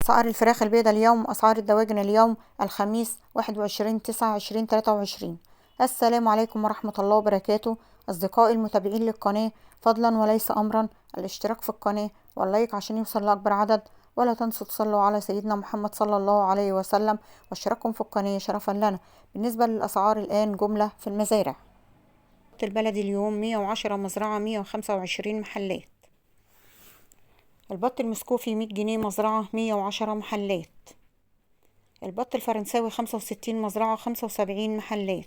أسعار الفراخ البيضاء اليوم، أسعار الدواجن اليوم الخميس 21/9/2023. السلام عليكم ورحمة الله وبركاته. أصدقائي المتابعين للقناة، فضلا وليس أمرا الاشتراك في القناة واللايك عشان يوصل لأكبر عدد، ولا تنسوا تصلوا على سيدنا محمد صلى الله عليه وسلم، واشتراككم في القناة شرفا لنا. بالنسبة للأسعار الآن جملة في المزارع. البلدي اليوم 110 مزرعة، 125 محلات. البط المسكوفي 100 جنيه مزرعة، 110 محلات. البط الفرنساوي 65 مزرعة، 75 محلات.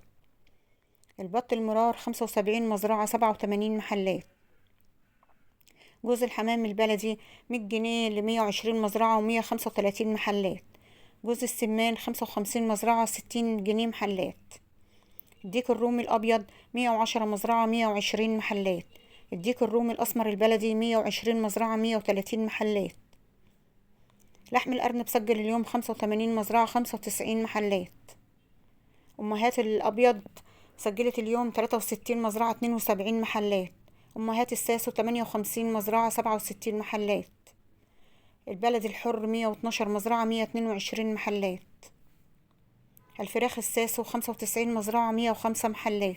البط المرار 75 مزرعة، 87 محلات. جوز الحمام البلدي 100 جنيه ل120 مزرعة و135 محلات. جوز السمان 55 مزرعة، 60 جنيه محلات. الديك الرومي الأبيض 110 مزرعة، 120 محلات. الديك الرومي الأسمر البلدي 120 مزرعة، 130 محلات. لحم الأرنب سجل اليوم 85 مزرعة، 95 محلات. أمهات الأبيض سجلت اليوم 63 مزرعة، 72 محلات. أمهات الساسو 58 مزرعة، 67 محلات. البلد الحر 112 مزرعة، 122 محلات. الفراخ الساسو 95 مزرعة، 105 محلات.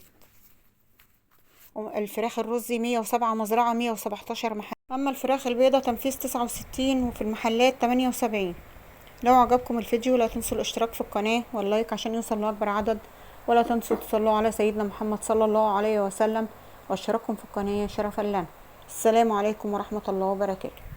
الفراخ الرزي 107 مزرعة، 117 محل. أما الفراخ البيضة تنفيذ 69 وفي المحلات 78. لو عجبكم الفيديو لا تنسوا الاشتراك في القناة واللايك عشان يوصل لأكبر عدد، ولا تنسوا تصلوا على سيدنا محمد صلى الله عليه وسلم، واشتراككم في القناة شرفا لنا. السلام عليكم ورحمة الله وبركاته.